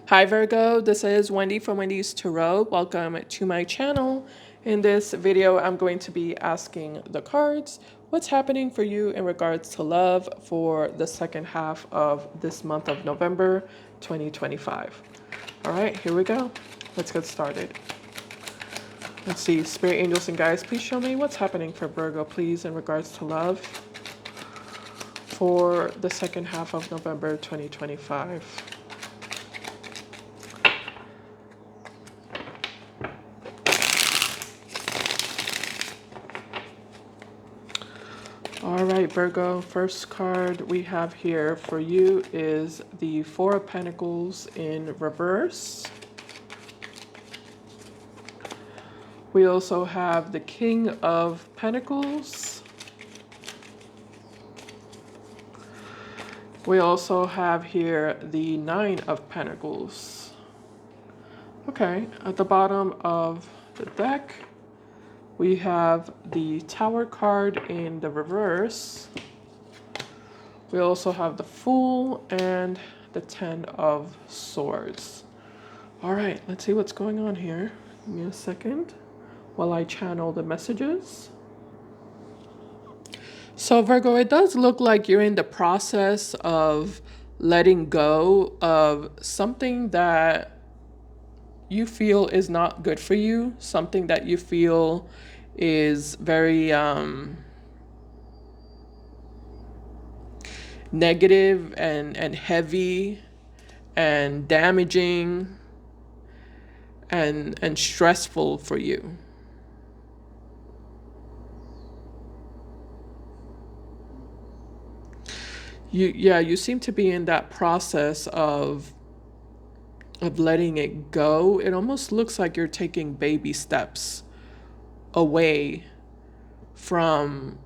Hi Virgo, this is Wendy from Wendys Tarot. Welcome to my channel. In this video, I'm going to be asking the cards what's happening for you in regards to love for the second half of this month of November 2025. All right, here we go. Let's get started. Let's see, Spirit Angels and Guides, please show me what's happening for Virgo, please, in regards to love for the second half of November 2025. All right, Virgo, first card we have here for you is the Four of Pentacles in reverse. We also have the King of Pentacles. We also have here the Nine of Pentacles. Okay, at the bottom of the deck, we have the Tower card in the reverse. We also have the Fool and the Ten of Swords. All right, let's see what's going on here. Give me a second while I channel the messages. So Virgo, it does look like you're in the process of letting go of something that you feel is not good for you, something that you feel is very negative and heavy and damaging and stressful for you. You seem to be in that process of letting it go. It almost looks like you're taking baby steps away from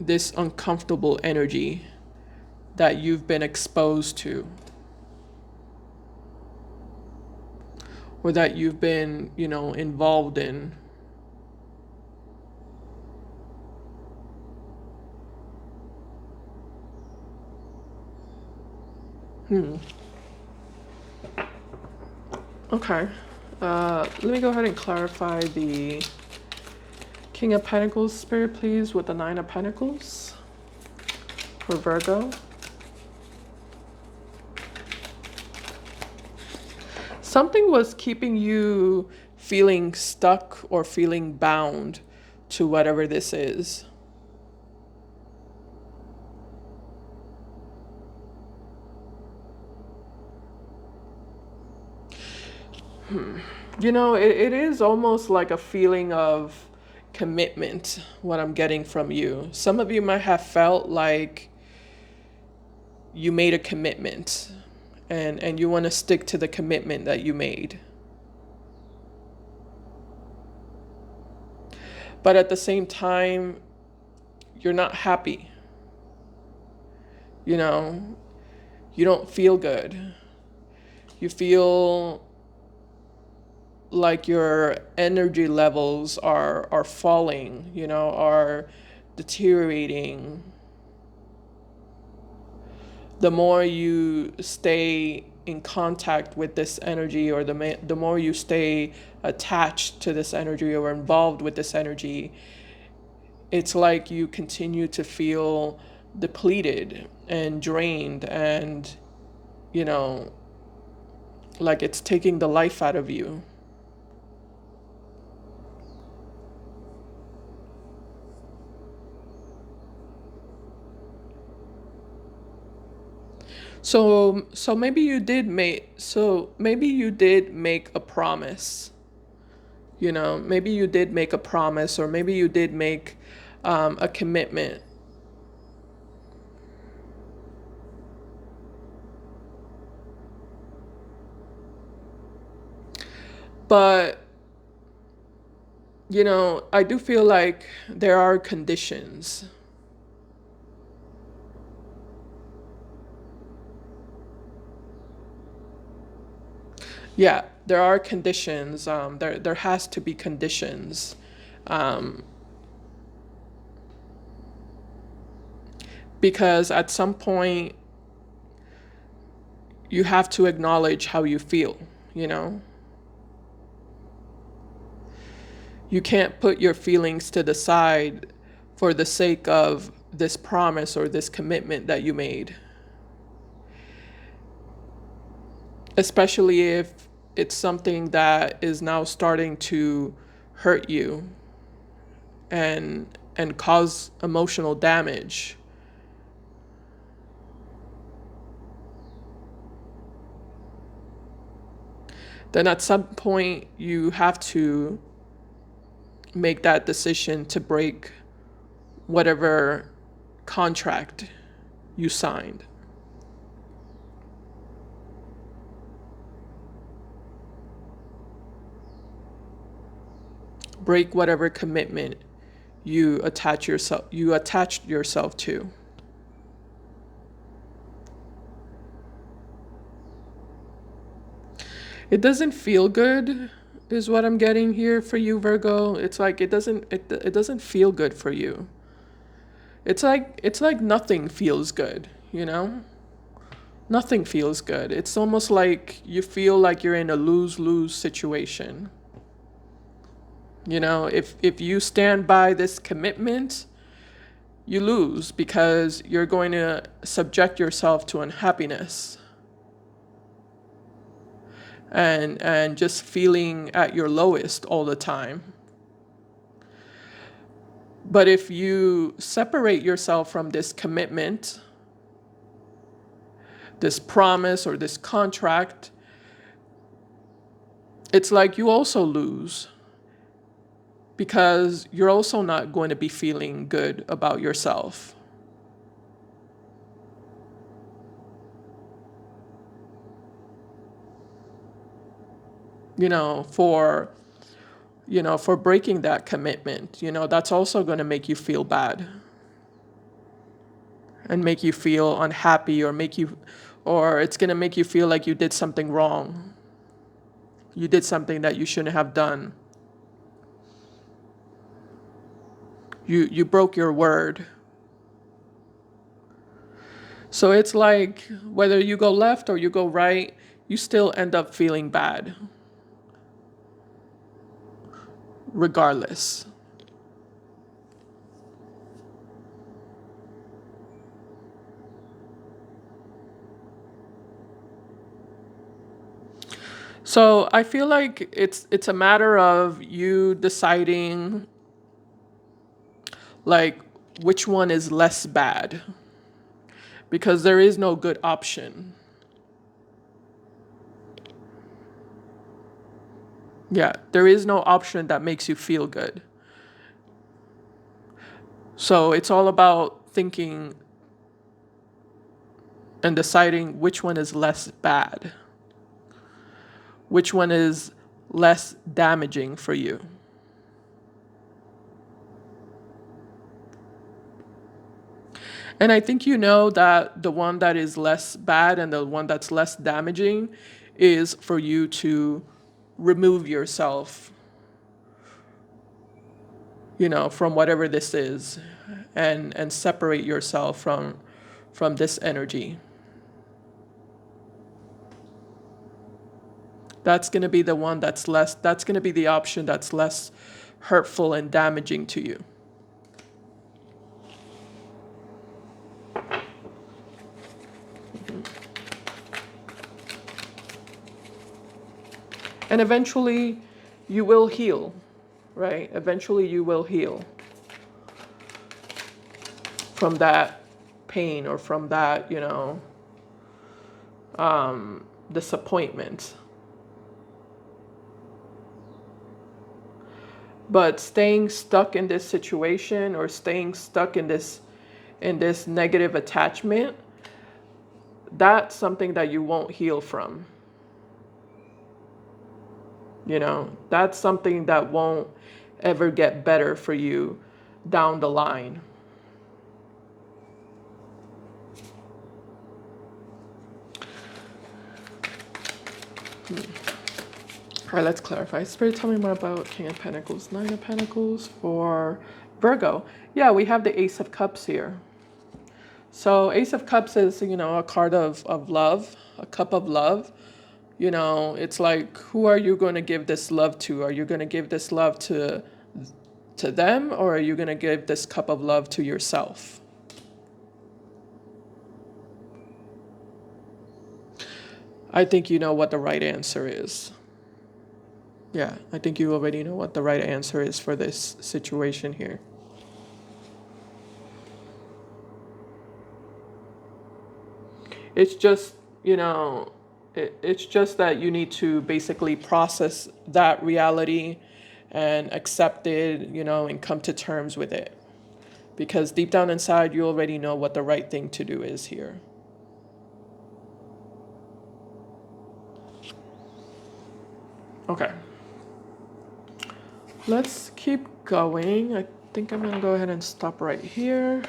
this uncomfortable energy that you've been exposed to, or that you've been, involved in. Okay. Let me go ahead and clarify the King of Pentacles spirit, please, with the Nine of Pentacles for Virgo. Something was keeping you feeling stuck or feeling bound to whatever this is. It is almost like a feeling of commitment, what I'm getting from you. Some of you might have felt like you made a commitment and you want to stick to the commitment that you made. But at the same time, you're not happy. You don't feel good. You feel like your energy levels are falling, are deteriorating. The more you stay in contact with this energy, or the more you stay attached to this energy or involved with this energy, it's like you continue to feel depleted and drained, and like it's taking the life out of you. So maybe you did make a promise. Maybe you did make a promise, or maybe you did make a commitment. But I do feel like there are conditions. Yeah, there are conditions. There has to be conditions. Um, because at some point you have to acknowledge how you feel, you know? You can't put your feelings to the side for the sake of this promise or this commitment that you made. Especially if it's something that is now starting to hurt you and cause emotional damage. Then at some point you have to make that decision to break whatever contract you signed. Break whatever commitment you attached yourself to. It doesn't feel good is what I'm getting here for you, Virgo. It's like it doesn't feel good for you. It's like nothing feels good, you know? Nothing feels good. It's almost like you feel like you're in a lose-lose situation. You know, if you stand by this commitment, you lose because you're going to subject yourself to unhappiness and just feeling at your lowest all the time. But if you separate yourself from this commitment, this promise or this contract, it's like you also lose because you're also not going to be feeling good about yourself. For breaking that commitment, that's also going to make you feel bad and make you feel unhappy or it's going to make you feel like you did something wrong. You did something that you shouldn't have done. You broke your word. So it's like whether you go left or you go right, you still end up feeling bad. Regardless. So I feel like it's a matter of you deciding like which one is less bad, because there is no good option. Yeah, there is no option that makes you feel good. So it's all about thinking and deciding which one is less bad, which one is less damaging for you. And I think you know that the one that is less bad and the one that's less damaging is for you to remove yourself, from whatever this is and separate yourself from this energy. That's going to be that's going to be the option that's less hurtful and damaging to you. And eventually you will heal, right? Eventually you will heal from that pain or from that, disappointment. But staying stuck in this situation or staying stuck in this negative attachment, that's something that you won't heal from. That's something that won't ever get better for you down the line. All right, let's clarify. Spirit, tell me more about King of Pentacles, Nine of Pentacles for Virgo. Yeah, we have the Ace of Cups here. So Ace of Cups is, you know, a card of love, a cup of love. You know, it's like, who are you going to give this love to? Are you going to give this love to them, or are you going to give this cup of love to yourself? I think you know what the right answer is. Yeah, I think you already know what the right answer is for this situation here. It's just, you know, it's just that you need to basically process that reality and accept it, you know, and come to terms with it. Because deep down inside, you already know what the right thing to do is here. Okay. Let's keep going. I think I'm going to go ahead and stop right here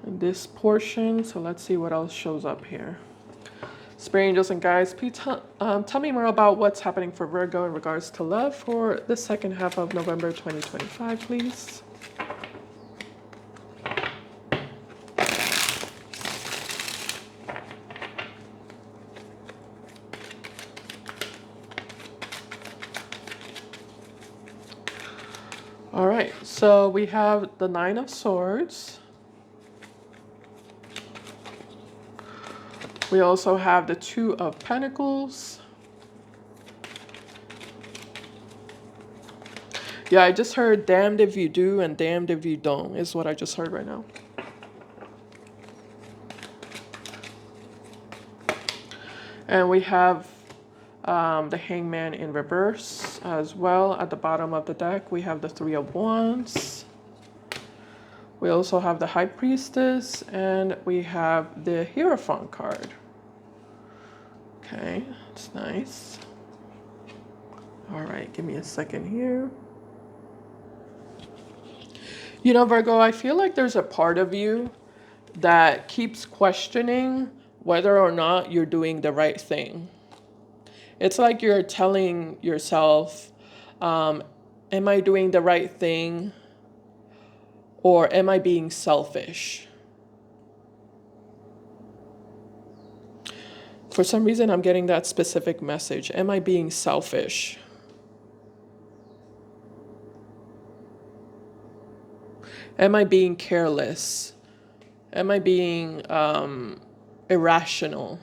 in this portion. So let's see what else shows up here. Spirit angels and guides, please tell me more about what's happening for Virgo in regards to love for the second half of November 2025, please. All right, so we have the Nine of Swords. We also have the Two of Pentacles. Yeah, I just heard damned if you do and damned if you don't is what I just heard right now. And we have the Hangman in reverse as well. At the bottom of the deck, we have the Three of Wands. We also have the High Priestess, and we have the Hierophant card. Okay, that's nice. All right, give me a second here. You know, Virgo, I feel like there's a part of you that keeps questioning whether or not you're doing the right thing. It's like you're telling yourself, am I doing the right thing? Or am I being selfish? For some reason, I'm getting that specific message. Am I being selfish? Am I being careless? Am I being irrational?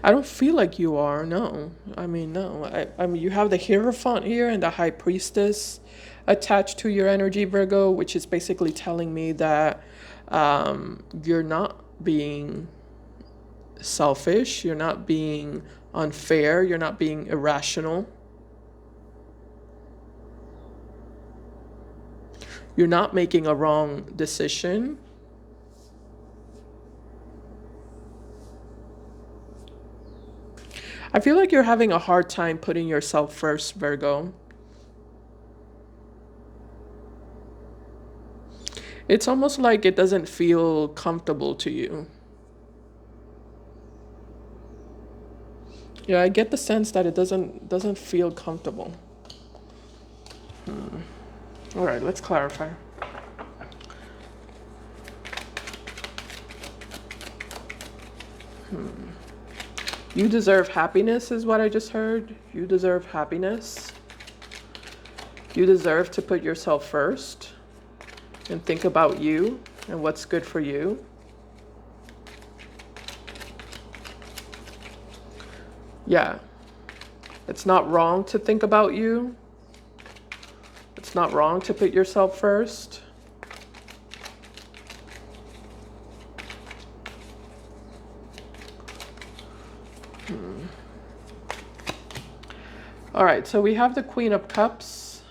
I don't feel like you are, no. I mean, no. I mean, you have the Hierophant here and the High Priestess attached to your energy, Virgo, which is basically telling me that you're not being selfish, you're not being unfair, you're not being irrational. You're not making a wrong decision. I feel like you're having a hard time putting yourself first, Virgo. It's almost like it doesn't feel comfortable to you. Yeah, I get the sense that it doesn't feel comfortable. All right, let's clarify. You deserve happiness is what I just heard. You deserve happiness. You deserve to put yourself first and think about you and what's good for you. Yeah. It's not wrong to think about you. It's not wrong to put yourself first. All right, so we have the Queen of Cups.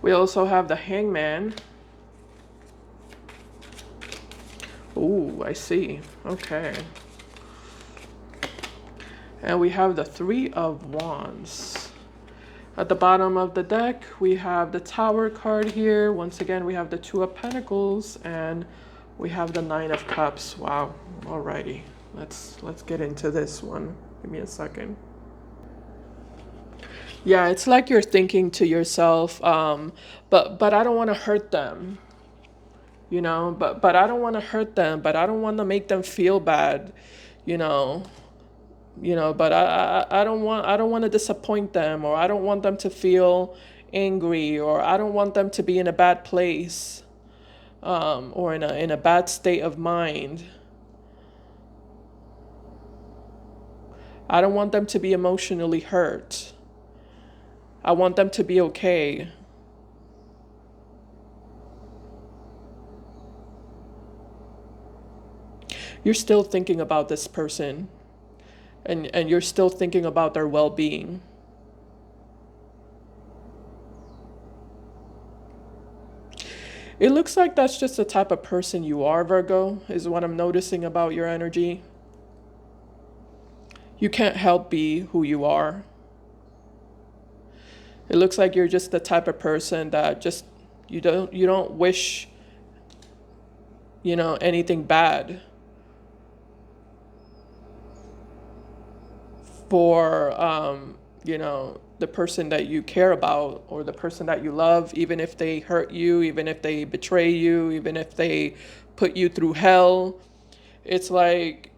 We also have the Hangman. Ooh, I see. Okay. And we have the Three of Wands. At the bottom of the deck, we have the Tower card here. Once again, we have the Two of Pentacles, and we have the Nine of Cups. Wow. Alrighty. let's get into this one. Give me a second. Yeah, it's like you're thinking to yourself, but I don't want to hurt them, you know. But I don't want to hurt them. But I don't want to make them feel bad, you know. But I don't want to disappoint them, or I don't want them to feel angry, or I don't want them to be in a bad place, or in a bad state of mind. I don't want them to be emotionally hurt. I want them to be okay. You're still thinking about this person, and you're still thinking about their well-being. It looks like that's just the type of person you are, Virgo, is what I'm noticing about your energy. You can't help be who you are. It looks like you're just the type of person that just you don't wish, anything bad for the person that you care about, or the person that you love, even if they hurt you, even if they betray you, even if they put you through hell. It's like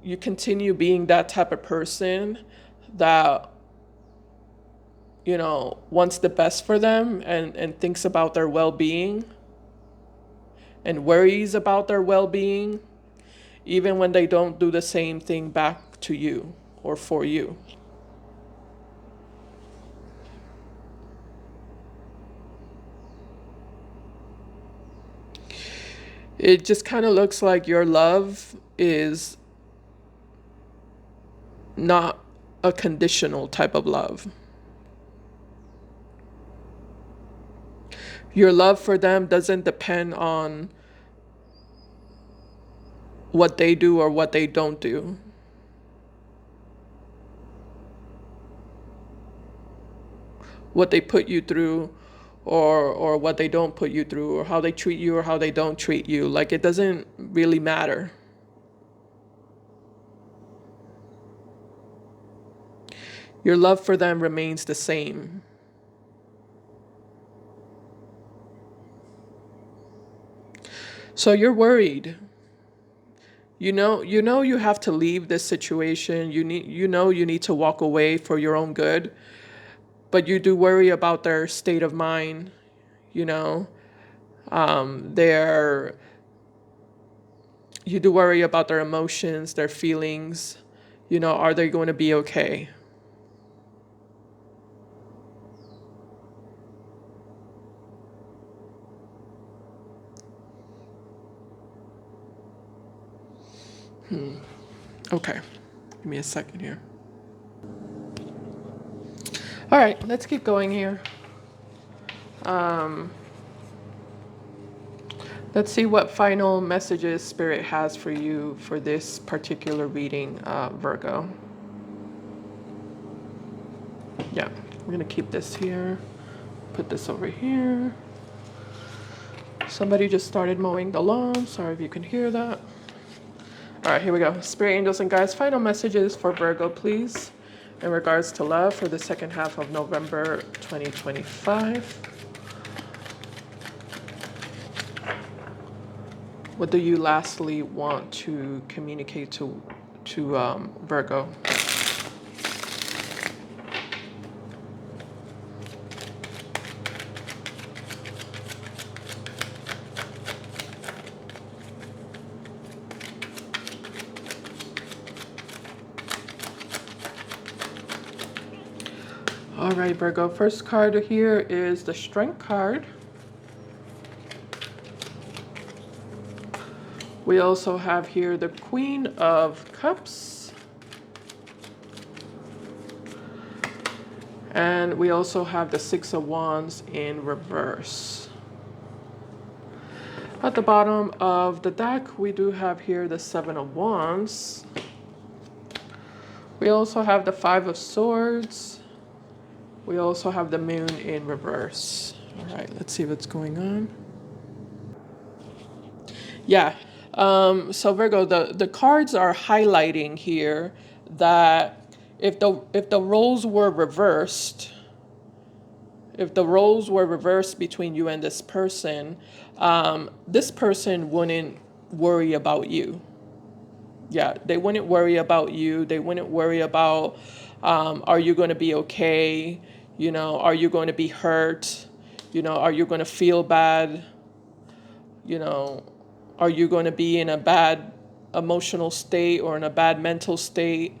you continue being that type of person that wants the best for them, and thinks about their well-being and worries about their well-being, even when they don't do the same thing back to you or for you. It just kind of looks like your love is not a conditional type of love. Your love for them doesn't depend on what they do or what they don't do. What they put you through, or what they don't put you through, or how they treat you or how they don't treat you. Like, it doesn't really matter. Your love for them remains the same. So you're worried. You have to leave this situation. You need to walk away for your own good. But you do worry about their state of mind, you know. Their You do worry about their emotions, their feelings. Are they going to be okay? Okay. Give me a second here. All right, let's keep going here. Let's see what final messages Spirit has for you for this particular reading, Virgo. Yeah, we're going to keep this here. Put this over here. Somebody just started mowing the lawn. Sorry if you can hear that. All right, here we go. Spirit, angels, and guides, final messages for Virgo, please, in regards to love for the second half of November 2025. What do you lastly want to communicate to Virgo? All right, Virgo, first card here is the Strength card. We also have here the Queen of Cups. And we also have the Six of Wands in reverse. At the bottom of the deck, we do have here the Seven of Wands. We also have the Five of Swords. We also have the Moon in reverse. All right, let's see what's going on. Yeah, So Virgo, the cards are highlighting here that if the roles were reversed, if the roles were reversed between you and this person wouldn't worry about you. Yeah, they wouldn't worry about you. They wouldn't worry about, are you going to be okay? You know, are you going to be hurt? You know, are you going to feel bad? You know, are you going to be in a bad emotional state or in a bad mental state?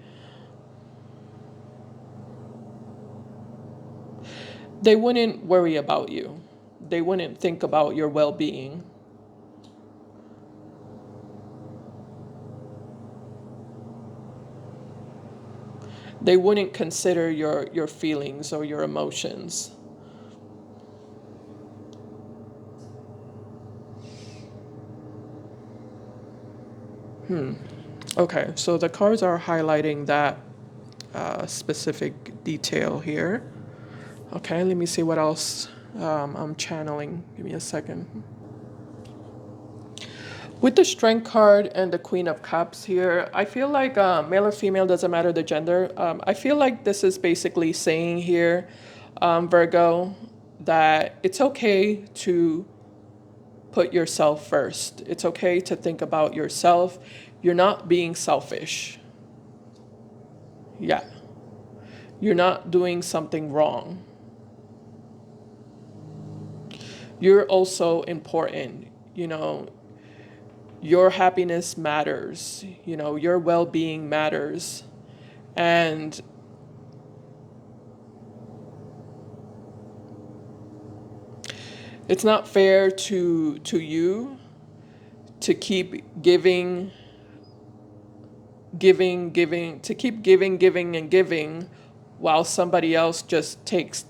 They wouldn't worry about you. They wouldn't think about your well-being. They wouldn't consider your feelings or your emotions. Okay, so the cards are highlighting that specific detail here. Okay, let me see what else I'm channeling. Give me a second. With the Strength card and the Queen of Cups here, I feel like male or female, doesn't matter the gender. I feel like this is basically saying here, Virgo, that it's okay to put yourself first. It's okay to think about yourself. You're not being selfish. Yeah. You're not doing something wrong. You're also important. You know, your happiness matters. You know, your well being matters. And it's not fair to you to keep giving and giving while somebody else just takes.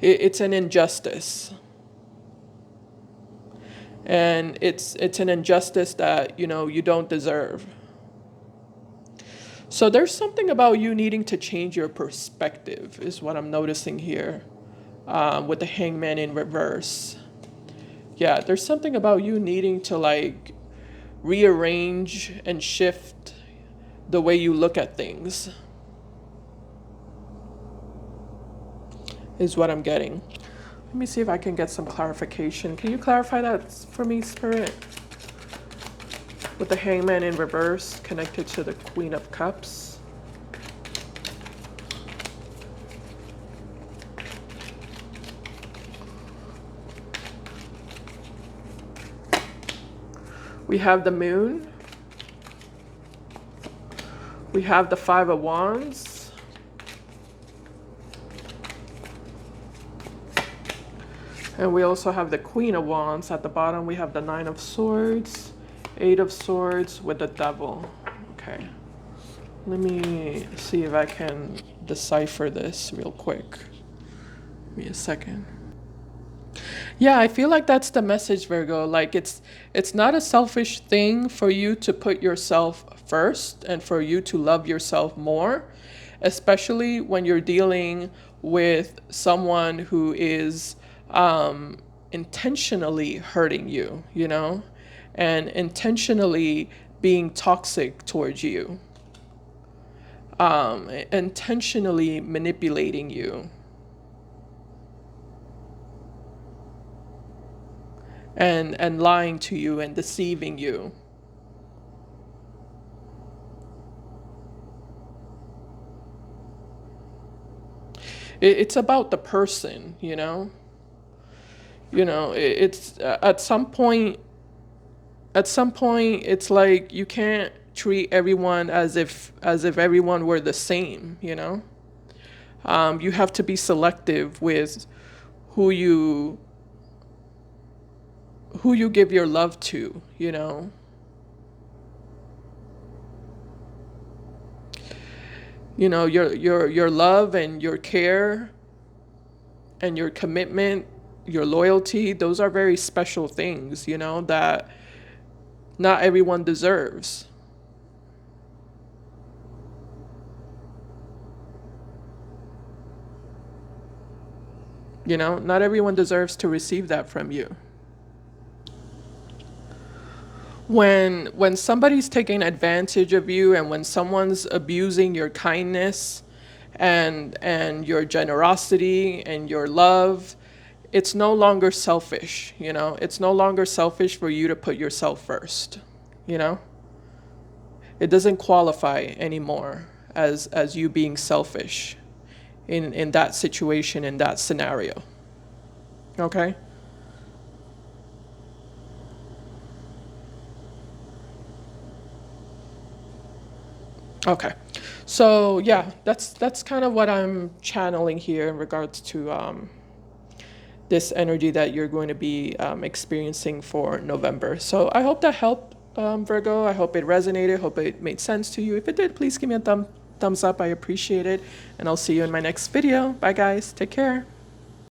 It's an injustice. And it's an injustice that, you know, you don't deserve. So there's something about you needing to change your perspective, is what I'm noticing here, with the Hangman in reverse. Yeah, there's something about you needing to like rearrange and shift the way you look at things, is what I'm getting. Let me see if I can get some clarification. Can you clarify that for me, Spirit? With the Hangman in reverse connected to the Queen of Cups. We have the Moon. We have the Five of Wands. And we also have the Queen of Wands. At the bottom, we have the Nine of Swords, Eight of Swords with the Devil. Okay. Let me see if I can decipher this real quick. Give me a second. Yeah, I feel like that's the message, Virgo. Like it's not a selfish thing for you to put yourself first and for you to love yourself more, especially when you're dealing with someone who is intentionally hurting you, you know, and intentionally being toxic towards you, intentionally manipulating you. And lying to you and deceiving you. It's about the person, you know. You know, it's at some point. At some point, it's like you can't treat everyone as if everyone were the same. You know, you have to be selective with who you give your love to. You know. You know, your love and your care and your commitment, your loyalty, those are very special things, you know, that not everyone deserves. You know, not everyone deserves to receive that from you. When somebody's taking advantage of you, and when someone's abusing your kindness and your generosity and your love, it's no longer selfish, you know? It's no longer selfish for you to put yourself first, you know? It doesn't qualify anymore as you being selfish in that situation, in that scenario. Okay? Okay. So yeah, that's kind of what I'm channeling here in regards to this energy that you're going to be experiencing for November. So I hope that helped, Virgo. I hope it resonated. Hope it made sense to you. If it did, please give me a thumbs up. I appreciate it. And I'll see you in my next video. Bye, guys. Take care.